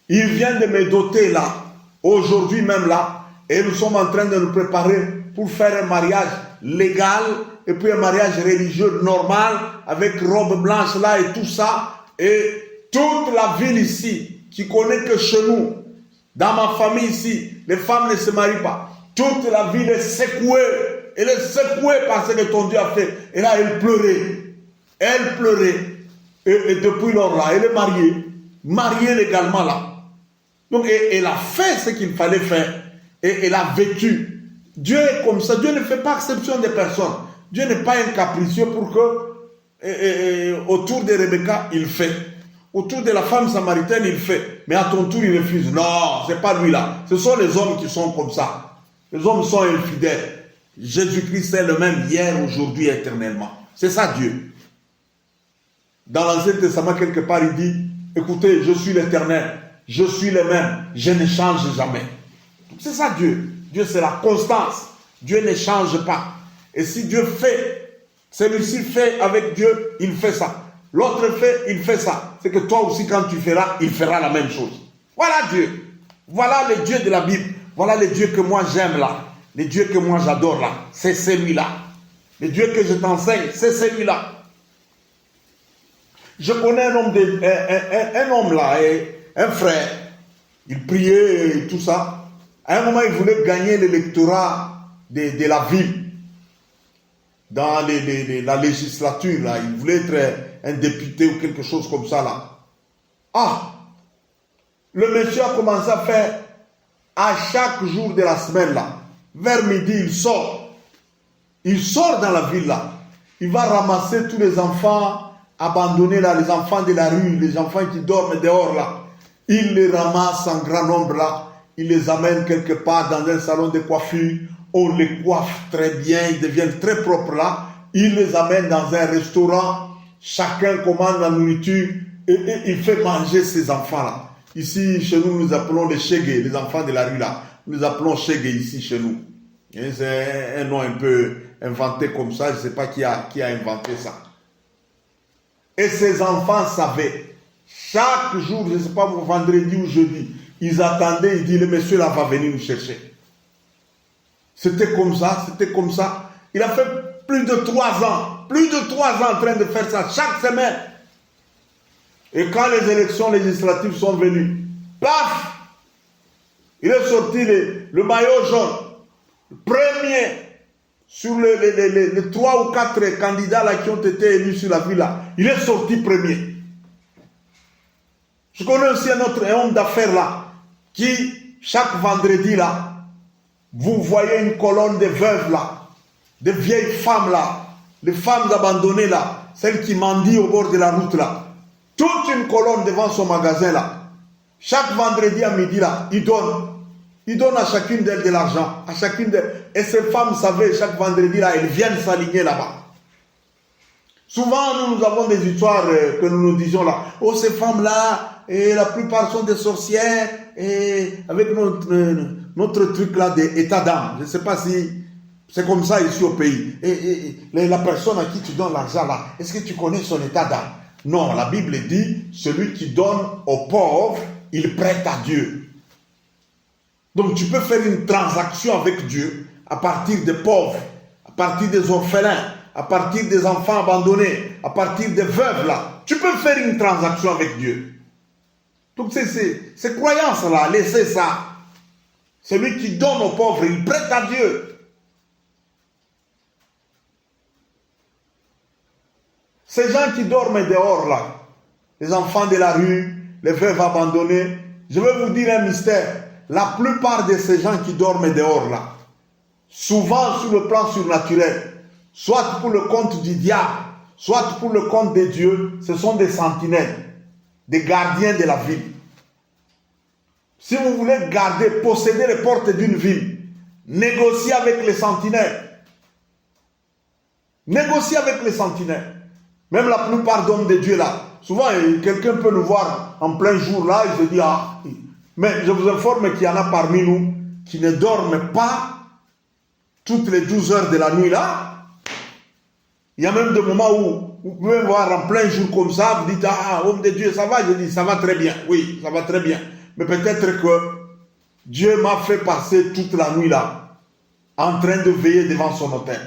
il vient de me doter là, aujourd'hui même là, et nous sommes en train de nous préparer pour faire un mariage légal, et puis un mariage religieux normal, avec robe blanche là et tout ça, et toute la ville ici, qui connaît que chez nous, dans ma famille ici, les femmes ne se marient pas, toute la ville est secouée, elle est secouée par ce que ton Dieu a fait, et là elle pleurait, et depuis lors là, elle est mariée légalement là. Donc elle a fait ce qu'il fallait faire, et elle a vécu. Dieu est comme ça, Dieu ne fait pas exception des personnes. Dieu n'est pas un capricieux pour que, autour de Rebecca, il fait. Autour de la femme samaritaine, il fait. Mais à ton tour, il refuse. Non, c'est pas lui là. Ce sont les hommes qui sont comme ça. Les hommes sont infidèles. Jésus-Christ est le même hier, aujourd'hui, éternellement. C'est ça Dieu. Dans l'Ancien Testament, quelque part, il dit, écoutez, je suis l'Éternel. Je suis le même. Je ne change jamais. C'est ça Dieu. Dieu, c'est la constance. Dieu ne change pas. Et si Dieu fait, celui-ci fait avec Dieu, il fait ça. L'autre fait, il fait ça. C'est que toi aussi, quand tu feras, il fera la même chose. Voilà Dieu. Voilà le Dieu de la Bible. Voilà le Dieu que moi j'aime là. Le Dieu que moi j'adore là. C'est celui-là. Le Dieu que je t'enseigne, c'est celui-là. Je connais un homme là, un frère. Il priait et tout ça. À un moment, il voulait gagner l'électorat de la ville. Dans la législature, là, il voulait être un député ou quelque chose comme ça, là. Ah! Le monsieur a commencé à faire, à chaque jour de la semaine, là, vers midi, il sort. Il sort dans la ville, là. Il va ramasser tous les enfants abandonnés, là, les enfants de la rue, les enfants qui dorment dehors, là. Il les ramasse en grand nombre, là. Il les amène quelque part dans un salon de coiffure. On les coiffe très bien, ils deviennent très propres là. Il les amène dans un restaurant. Chacun commande la nourriture et il fait manger ses enfants là. Ici, chez nous, nous appelons les chégués, les enfants de la rue là. Nous les appelons chégués ici chez nous. C'est un nom un peu inventé comme ça. Je ne sais pas qui a inventé ça. Et ces enfants savaient. Chaque jour, je ne sais pas, vendredi ou jeudi, ils attendaient, ils disaient, le monsieur là va venir nous chercher. C'était comme ça, c'était comme ça. Il a fait plus de 3 ans en train de faire ça, chaque semaine. Et quand les élections législatives sont venues, paf, il est sorti le maillot jaune, premier sur les 3 ou 4 candidats là qui ont été élus sur la ville là. Il est sorti premier. Je connais aussi un homme d'affaires là, qui chaque vendredi là, vous voyez une colonne de veuves là, de vieilles femmes là, les femmes abandonnées là, celles qui mendient au bord de la route là. Toute une colonne devant son magasin là. Chaque vendredi à midi là, il donne à chacune d'elles de l'argent. À chacune d'elles. Et ces femmes savaient, chaque vendredi là, elles viennent s'aligner là-bas. Souvent, nous avons des histoires que nous nous disions là. Oh, ces femmes-là, et la plupart sont des sorcières, et avec notre truc là d'état d'âme. Je ne sais pas si c'est comme ça ici au pays. Et la personne à qui tu donnes l'argent là, est-ce que tu connais son état d'âme? Non, la Bible dit, celui qui donne aux pauvres, il prête à Dieu. Donc tu peux faire une transaction avec Dieu à partir des pauvres, à partir des orphelins, à partir des enfants abandonnés, à partir des veuves là. Tu peux faire une transaction avec Dieu. Donc ces croyances-là, laissez ça. Celui qui donne aux pauvres, il prête à Dieu. Ces gens qui dorment dehors là, les enfants de la rue, les veuves abandonnées, je vais vous dire un mystère. La plupart de ces gens qui dorment dehors là, souvent sur le plan surnaturel, soit pour le compte du diable, soit pour le compte de Dieu, ce sont des sentinelles, des gardiens de la ville. Si vous voulez garder, posséder les portes d'une ville, négociez avec les sentinelles. Négociez avec les sentinelles. Même la plupart d'hommes de Dieu là, souvent quelqu'un peut nous voir en plein jour là, il se dit ah. Mais je vous informe qu'il y en a parmi nous qui ne dorment pas toutes les 12 heures de la nuit là. Il y a même des moments où vous pouvez me voir en plein jour comme ça, vous dites ah homme de Dieu ça va, je dis ça va très bien, oui ça va très bien. Mais peut-être que Dieu m'a fait passer toute la nuit là, en train de veiller devant son autel.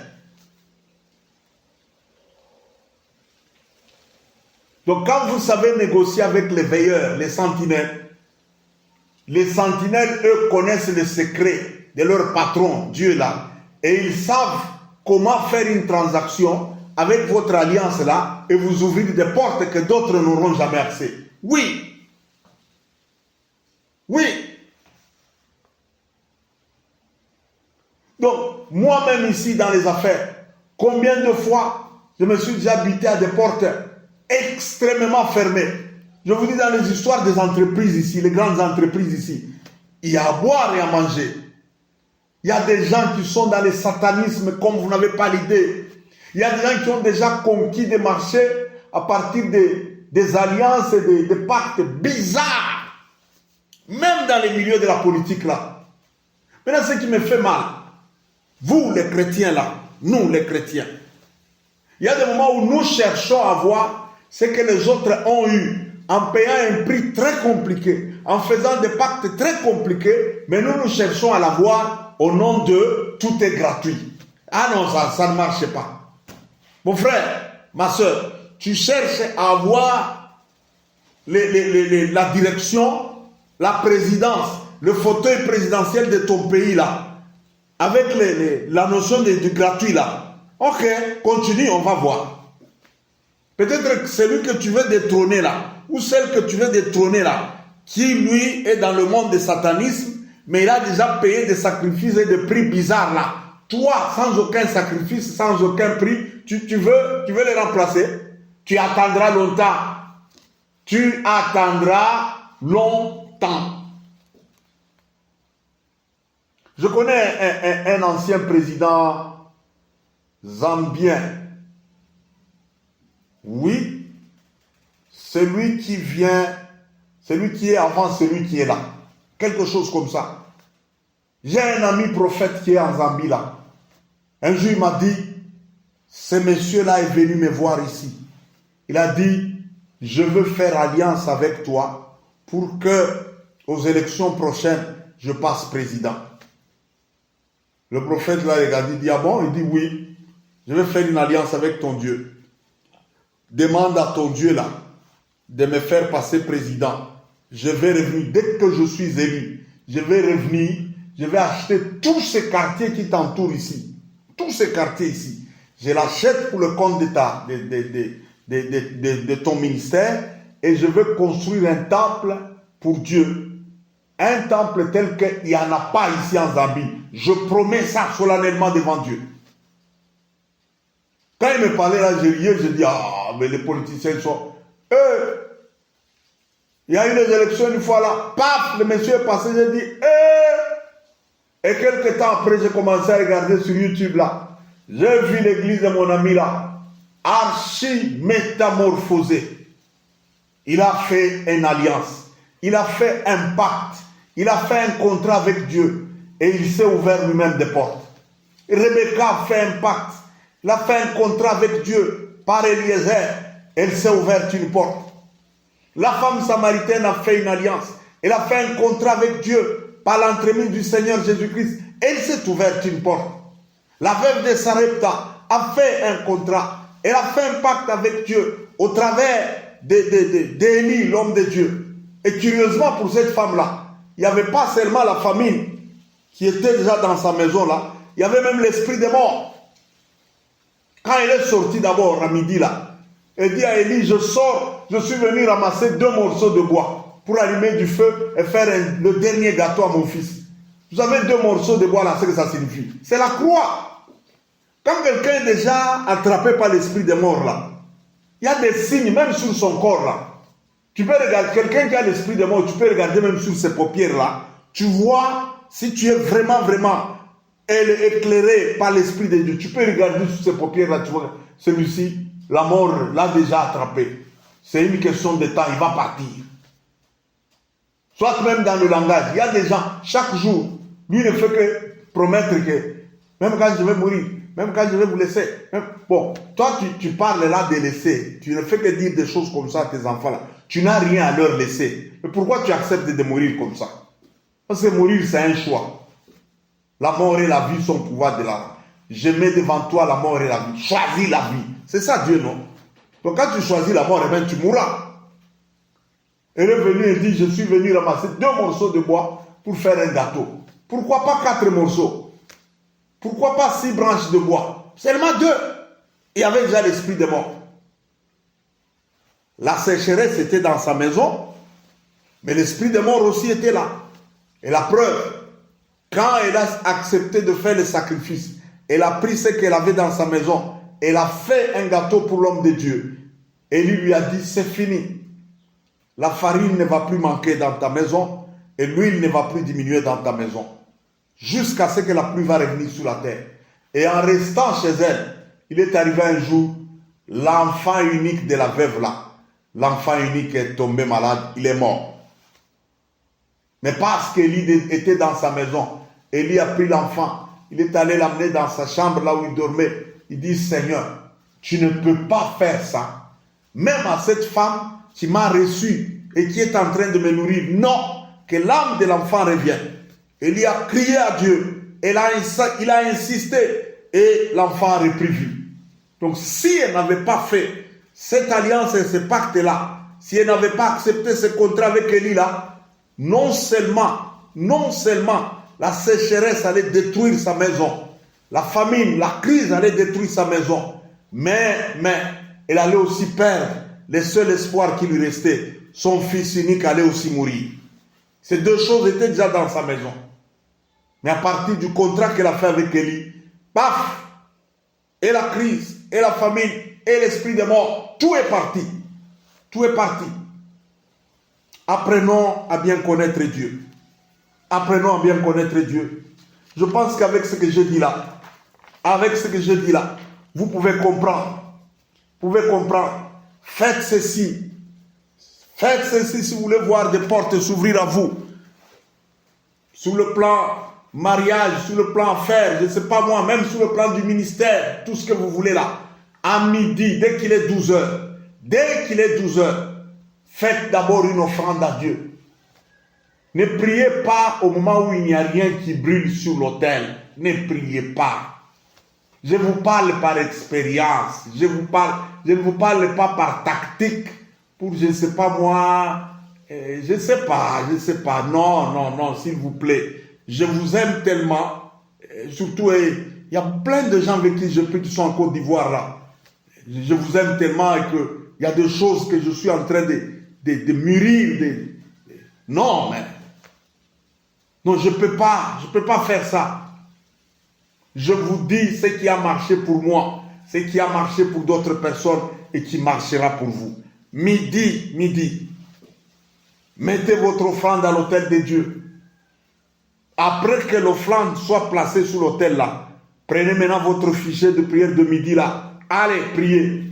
Donc quand vous savez négocier avec les veilleurs, les sentinelles, eux connaissent les secrets de leur patron, Dieu là, et ils savent comment faire une transaction avec votre alliance là et vous ouvrir des portes que d'autres n'auront jamais accès. Oui. Oui. Donc, moi-même ici dans les affaires, combien de fois je me suis déjà buté à des portes extrêmement fermées. Je vous dis dans les histoires des entreprises ici, les grandes entreprises ici, il y a à boire et à manger. Il y a des gens qui sont dans le satanisme comme vous n'avez pas l'idée. Il y a des gens qui ont déjà conquis des marchés à partir des alliances et des pactes bizarres. Même dans les milieux de la politique là. Maintenant, ce qui me fait mal, vous les chrétiens là, nous les chrétiens, il y a des moments où nous cherchons à voir ce que les autres ont eu en payant un prix très compliqué, en faisant des pactes très compliqués, mais nous cherchons à l'avoir au nom de tout est gratuit. Ah non, ça ne marche pas. Mon frère, ma soeur, tu cherches à avoir la direction, la présidence, le fauteuil présidentiel de ton pays là, avec la notion du gratuit là. Ok, continue, on va voir. Peut-être que celui que tu veux détrôner là, ou celle que tu veux détrôner là, qui lui est dans le monde du satanisme, mais il a déjà payé des sacrifices et des prix bizarres là. Toi, sans aucun sacrifice, sans aucun prix, tu veux les remplacer. Tu attendras longtemps. Tu attendras longtemps. Je connais un ancien président zambien. Oui, celui qui est avant celui qui est là. Quelque chose comme ça. J'ai un ami prophète qui est en Zambie là. Un jour il m'a dit, ce monsieur-là est venu me voir ici. Il a dit, je veux faire alliance avec toi pour que aux élections prochaines, je passe président. Le prophète l'a regardé, il dit, ah bon? Il dit, oui, je vais faire une alliance avec ton Dieu. Demande à ton Dieu là de me faire passer président. Je vais revenir, dès que je suis élu, je vais revenir, je vais acheter tous ces quartiers qui t'entourent ici. Tous ces quartiers ici. Je l'achète pour le compte de ton ministère et je veux construire un temple pour Dieu. Un temple tel qu'il n'y en a pas ici en Zambie. Je promets ça solennellement devant Dieu. Quand il me parlait là, je dis, ah, mais les politiciens sont... il y a eu les élections une fois là, paf, le monsieur est passé, j'ai dit, et quelques temps après, j'ai commencé à regarder sur YouTube là. J'ai vu l'église de mon ami là, archi métamorphosée. Il a fait une alliance, il a fait un pacte, il a fait un contrat avec Dieu et il s'est ouvert lui-même des portes. Rebecca a fait un pacte, il a fait un contrat avec Dieu par Eliezer Elle s'est ouverte une porte. La femme samaritaine a fait une alliance. Elle a fait un contrat avec Dieu par l'entremise du Seigneur Jésus-Christ. Elle s'est ouverte une porte. La veuve de Sarepta a fait un contrat. Elle a fait un pacte avec Dieu au travers d'Élie, l'homme de Dieu. Et curieusement pour cette femme-là, il n'y avait pas seulement la famine qui était déjà dans sa maison là, il y avait même l'esprit des morts. Quand elle est sortie d'abord à midi là, elle dit à Élie, je sors, je suis venu ramasser 2 morceaux de bois pour allumer du feu et faire le dernier gâteau à mon fils. Vous avez 2 morceaux de bois là, c'est ce que ça signifie. C'est la croix. Quand quelqu'un est déjà attrapé par l'esprit des morts là, il y a des signes même sur son corps là. Tu peux regarder, quelqu'un qui a l'esprit des morts, tu peux regarder même sur ses paupières là. Tu vois si tu es vraiment éclairé par l'esprit de Dieu. Tu peux regarder sur ses paupières là, tu vois, celui-ci, la mort l'a déjà attrapé. C'est une question de temps, il va partir. Soit même dans le langage, il y a des gens, chaque jour, lui ne fait que promettre que, même quand je vais mourir, même quand je vais vous laisser. Bon, toi tu parles là de laisser. Tu ne fais que dire des choses comme ça à tes enfants là. Tu n'as rien à leur laisser. Mais pourquoi tu acceptes de mourir comme ça? Parce que mourir c'est un choix. La mort et la vie sont au pouvoir de la. Je mets devant toi la mort et la vie. Choisis la vie. C'est ça Dieu, non? Donc quand tu choisis la mort, eh bien tu mourras. Elle est venue et dit, je suis venu ramasser 2 morceaux de bois pour faire un gâteau. Pourquoi pas 4 morceaux? Pourquoi pas 6 branches de bois? Seulement 2. Il y avait déjà l'esprit des morts. La sécheresse était dans sa maison, mais l'esprit des morts aussi était là. Et la preuve, quand elle a accepté de faire le sacrifice, elle a pris ce qu'elle avait dans sa maison, elle a fait un gâteau pour l'homme de Dieu. Et lui a dit, c'est fini. La farine ne va plus manquer dans ta maison et l'huile ne va plus diminuer dans ta maison. Jusqu'à ce que la pluie va revenir sur la terre. Et en restant chez elle, il est arrivé un jour, l'enfant unique de la veuve là, l'enfant unique est tombé malade, il est mort. Mais parce qu'Élie était dans sa maison, Élie a pris l'enfant, il est allé l'amener dans sa chambre là où il dormait. Il dit, Seigneur, tu ne peux pas faire ça. Même à cette femme qui m'a reçu et qui est en train de me nourrir, non, que l'âme de l'enfant revienne. Élie a crié à Dieu, il a insisté et l'enfant a repris vie. Donc si elle n'avait pas fait cette alliance et ce pacte-là, si elle n'avait pas accepté ce contrat avec Élie là, non seulement la sécheresse allait détruire sa maison, la famine, la crise allait détruire sa maison, mais elle allait aussi perdre le seul espoir qui lui restait, son fils unique allait aussi mourir. Ces 2 choses étaient déjà dans sa maison. Mais à partir du contrat qu'elle a fait avec Élie, paf, et la crise, et la famine, et l'esprit des morts, tout est parti. Tout est parti. Apprenons à bien connaître Dieu. Apprenons à bien connaître Dieu. Je pense qu'avec ce que je dis là, vous pouvez comprendre. Vous pouvez comprendre. Faites ceci. Faites ceci si vous voulez voir des portes s'ouvrir à vous. Sur le plan mariage, sur le plan affaires, je ne sais pas moi, même sur le plan du ministère, tout ce que vous voulez là. À midi, dès qu'il est 12 heures, faites d'abord une offrande à Dieu. Ne priez pas au moment où il n'y a rien qui brûle sur l'autel. Ne priez pas. Je vous parle par expérience. Je ne vous parle pas par tactique. Pour, je ne sais pas moi, je ne sais pas. Non, s'il vous plaît. Je vous aime tellement. Surtout, il y a plein de gens avec qui je peux qui sont en Côte d'Ivoire là. Je vous aime tellement et que il y a des choses que je suis en train de mûrir. Non, mais non, je peux pas faire ça. Je vous dis ce qui a marché pour moi, ce qui a marché pour d'autres personnes et qui marchera pour vous. Midi, mettez votre offrande à l'autel de Dieu. Après que l'offrande soit placée sur l'autel là, prenez maintenant votre fichier de prière de midi là. Allez, priez.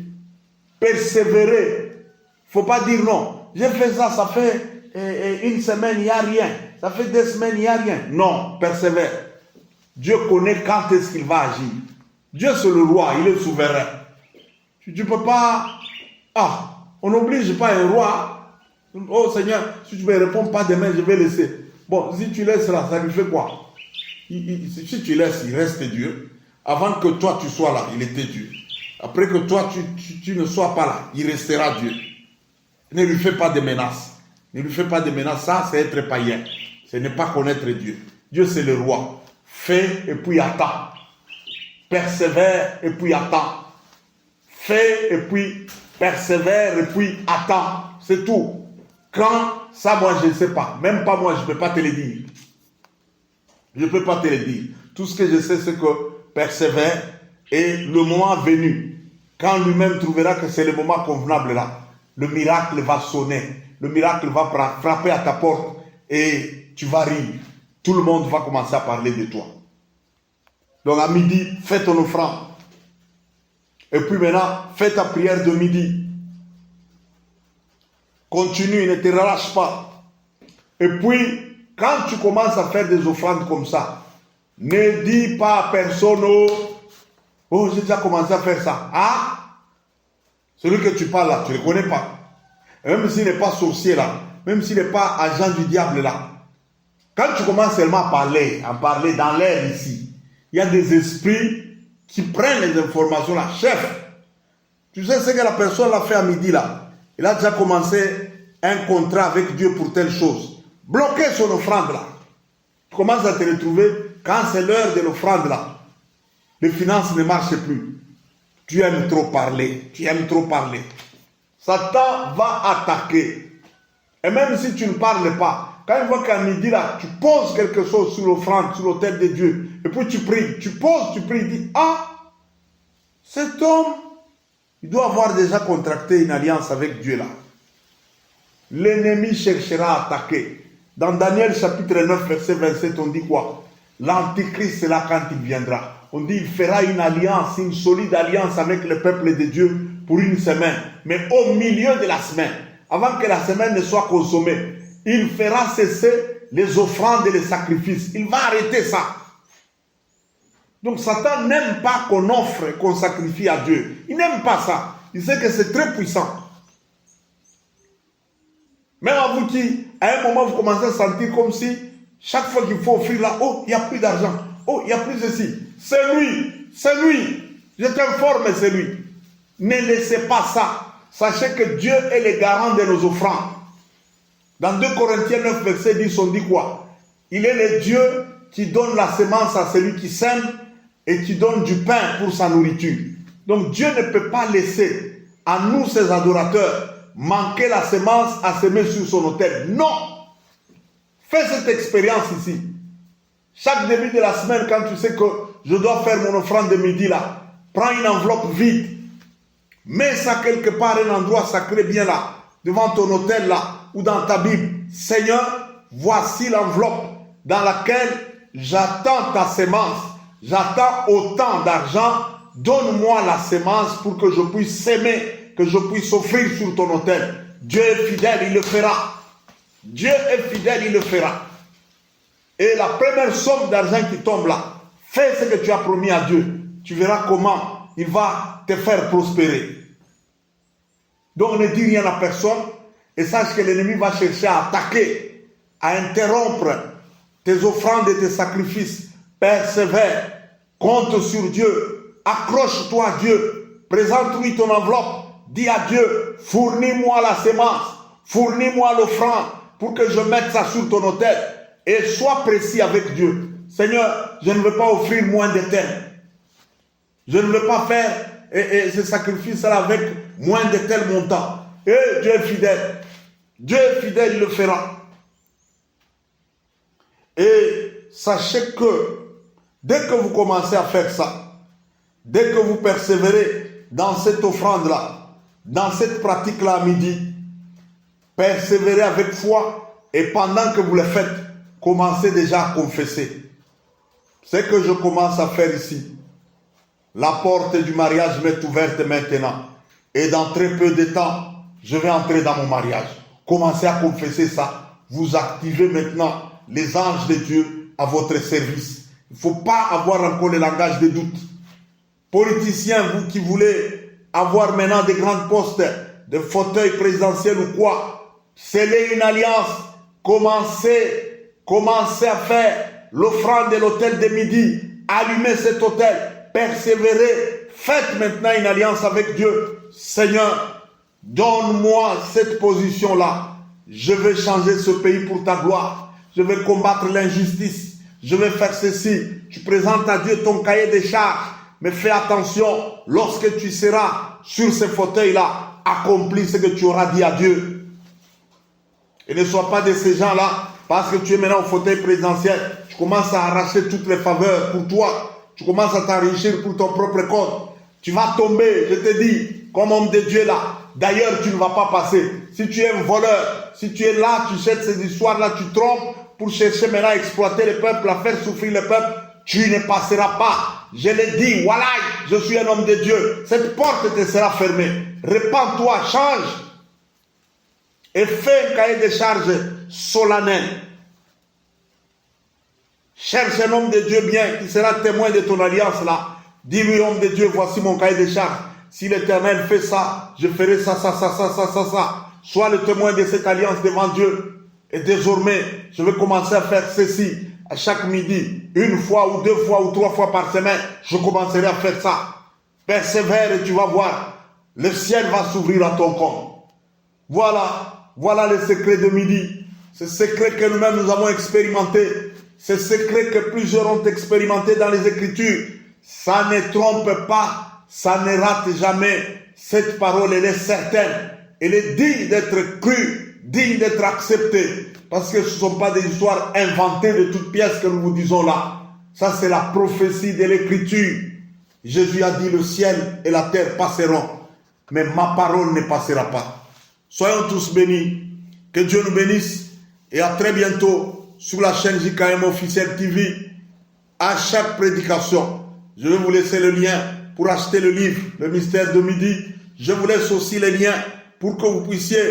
Persévérez. Faut pas dire non. J'ai fait ça, ça fait une semaine, il n'y a rien. Ça fait 2 semaines, il n'y a rien. Non, persévère. Dieu connaît quand est-ce qu'il va agir. Dieu c'est le roi, il est souverain. Tu ne peux pas Ah, on n'oblige pas un roi. Oh Seigneur, si tu ne me réponds pas demain, je vais laisser. Bon, si tu laisses là, ça lui fait quoi? Si tu laisses, il reste Dieu. Avant que toi tu sois là, il était Dieu. Après que toi tu ne sois pas là, il restera Dieu. Ne lui fais pas de menaces. Ne lui fais pas de menaces. Ça, c'est être païen. Ce n'est pas connaître Dieu. Dieu, c'est le roi. Fais et puis attends. Persévère et puis attends. Fais et puis persévère et puis attends. C'est tout. Quand, ça, moi, je ne sais pas. Même pas moi, je ne peux pas te le dire. Je ne peux pas te le dire. Tout ce que je sais, c'est que persévère et le moment venu, quand lui-même trouvera que c'est le moment convenable là, le miracle va sonner. Le miracle va frapper à ta porte et tu vas rire. Tout le monde va commencer à parler de toi. Donc à midi, fais ton offrande. Et puis maintenant, fais ta prière de midi. Continue, ne te relâche pas. Et puis, quand tu commences à faire des offrandes comme ça, ne dis pas à personne, oh, j'ai déjà commencé à faire ça. Ah, celui que tu parles là, tu ne le connais pas. Et même s'il n'est pas sorcier là, même s'il n'est pas agent du diable là, quand tu commences seulement à parler dans l'air ici, il y a des esprits qui prennent les informations là. Chef, tu sais ce que la personne a fait à midi là? Il a déjà commencé un contrat avec Dieu pour telle chose. Bloquez son offrande là. Tu commences à te retrouver quand c'est l'heure de l'offrande là. Les finances ne marchent plus. Tu aimes trop parler. Tu aimes trop parler. Satan va attaquer. Et même si tu ne parles pas, quand il voit qu'à midi là, tu poses quelque chose sur l'offrande, sur l'autel de Dieu, et puis tu pries, tu poses, tu pries, il dit, ah, cet homme, il doit avoir déjà contracté une alliance avec Dieu là. L'ennemi cherchera à attaquer. Dans Daniel chapitre 9, verset 27, on dit quoi? L'antichrist, c'est là quand il viendra. On dit, il fera une alliance, une solide alliance avec le peuple de Dieu pour une semaine. Mais au milieu de la semaine, avant que la semaine ne soit consommée, il fera cesser les offrandes et les sacrifices. Il va arrêter ça. Donc Satan n'aime pas qu'on offre, qu'on sacrifie à Dieu. Il n'aime pas ça. Il sait que c'est très puissant. Même à vous qui, à un moment, vous commencez à sentir comme si, chaque fois qu'il faut offrir là, oh, il n'y a plus d'argent. Oh, il n'y a plus ceci. C'est lui. C'est lui. Je t'informe, c'est lui. Ne laissez pas ça. Sachez que Dieu est le garant de nos offrandes. Dans 2 Corinthiens 9, verset 10, on dit quoi? Il est le Dieu qui donne la semence à celui qui sème et qui donne du pain pour sa nourriture. Donc Dieu ne peut pas laisser à nous, ses adorateurs, manquer la semence à semer sur son autel. Non! Fais cette expérience ici. Chaque début de la semaine, quand tu sais que je dois faire mon offrande de midi là, prends une enveloppe vide. Mets ça quelque part, un endroit sacré bien là, devant ton autel là, ou dans ta Bible. Seigneur, voici l'enveloppe dans laquelle j'attends ta semence. J'attends autant d'argent. Donne-moi la semence pour que je puisse s'aimer, que je puisse offrir sur ton autel. Dieu est fidèle, il le fera. Dieu est fidèle, il le fera. Et la première somme d'argent qui tombe là, fais ce que tu as promis à Dieu. Tu verras comment il va te faire prospérer. Donc ne dis rien à personne et sache que l'ennemi va chercher à attaquer, à interrompre tes offrandes et tes sacrifices. Persévère, compte sur Dieu, accroche-toi à Dieu, présente-lui ton enveloppe, dis à Dieu, fournis-moi la semence, fournis-moi l'offrande pour que je mette ça sur ton autel et sois précis avec Dieu. Seigneur, je ne veux pas offrir moins de terre. Je ne veux pas faire ce sacrifice-là avec moins de tel montant. Et Dieu est fidèle. Dieu est fidèle, il le fera. Et sachez que dès que vous commencez à faire ça, dès que vous persévérez dans cette offrande-là, dans cette pratique-là à midi, persévérez avec foi et pendant que vous le faites, commencez déjà à confesser. Ce que je commence à faire ici, la porte du mariage m'est ouverte maintenant. Et dans très peu de temps, je vais entrer dans mon mariage. Commencez à confesser ça. Vous activez maintenant les anges de Dieu à votre service. Il ne faut pas avoir encore le langage de doute. Politiciens, vous qui voulez avoir maintenant des grands postes de fauteuil présidentiel ou quoi. Scellez une alliance. Commencez à faire l'offrande de l'autel de midi. Allumez cet autel. Persévérez. Faites maintenant une alliance avec Dieu. Seigneur, donne-moi cette position-là. Je vais changer ce pays pour ta gloire. Je vais combattre l'injustice. Je vais faire ceci. Tu présentes à Dieu ton cahier des charges. Mais fais attention, lorsque tu seras sur ce fauteuil-là, accomplis ce que tu auras dit à Dieu. Et ne sois pas de ces gens-là, parce que tu es maintenant au fauteuil présidentiel. Tu commences à arracher toutes les faveurs pour toi. Tu commences à t'enrichir pour ton propre compte. Tu vas tomber, je te dis, comme homme de Dieu là. D'ailleurs, tu ne vas pas passer. Si tu es un voleur, si tu es là, tu cherches ces histoires-là, tu trompes pour chercher maintenant à exploiter le peuple, à faire souffrir le peuple, tu ne passeras pas. Je l'ai dit, voilà, je suis un homme de Dieu. Cette porte te sera fermée. Répands-toi, change. Et fais un cahier de charges solennel. Cherche un homme de Dieu bien, qui sera témoin de ton alliance là. Dis-lui, homme de Dieu, voici mon cahier de charges. Si l'Éternel fait ça, je ferai ça. Sois le témoin de cette alliance devant Dieu. Et désormais, je vais commencer à faire ceci. À chaque midi, une fois ou 2 fois ou 3 fois par semaine, je commencerai à faire ça. Persévère et tu vas voir. Le ciel va s'ouvrir à ton compte. Voilà le secret de midi. Ce secret que nous-mêmes nous avons expérimenté. Ce secret que plusieurs ont expérimenté dans les Écritures. Ça ne trompe pas. Ça ne rate jamais. Cette parole, elle est certaine. Elle est digne d'être crue, digne d'être acceptée. Parce que ce ne sont pas des histoires inventées de toutes pièces que nous vous disons là. Ça, c'est la prophétie de l'Écriture. Jésus a dit, le ciel et la terre passeront, mais ma parole ne passera pas. Soyons tous bénis. Que Dieu nous bénisse. Et à très bientôt sur la chaîne JKM Officiel TV. À chaque prédication, je vais vous laisser le lien pour acheter le livre, Le Mystère de Midi. Je vous laisse aussi les liens pour que vous puissiez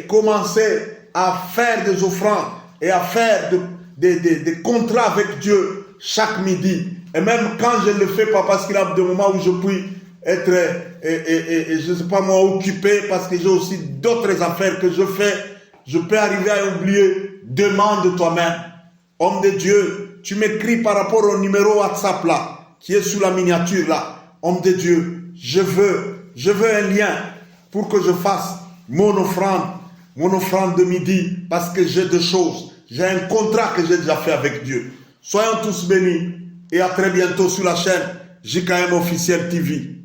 commencer à faire des offrandes et à faire des contrats avec Dieu chaque midi. Et même quand je ne le fais pas, parce qu'il y a des moments où je puis être, je ne sais pas moi, occupé, parce que j'ai aussi d'autres affaires que je fais, je peux arriver à oublier. Demande toi-même. Homme de Dieu, tu m'écris par rapport au numéro WhatsApp là, qui est sous la miniature là. Homme de Dieu, je veux un lien pour que je fasse mon offrande de midi, parce que j'ai 2 choses. J'ai un contrat que j'ai déjà fait avec Dieu. Soyons tous bénis et à très bientôt sur la chaîne JKM Officiel TV.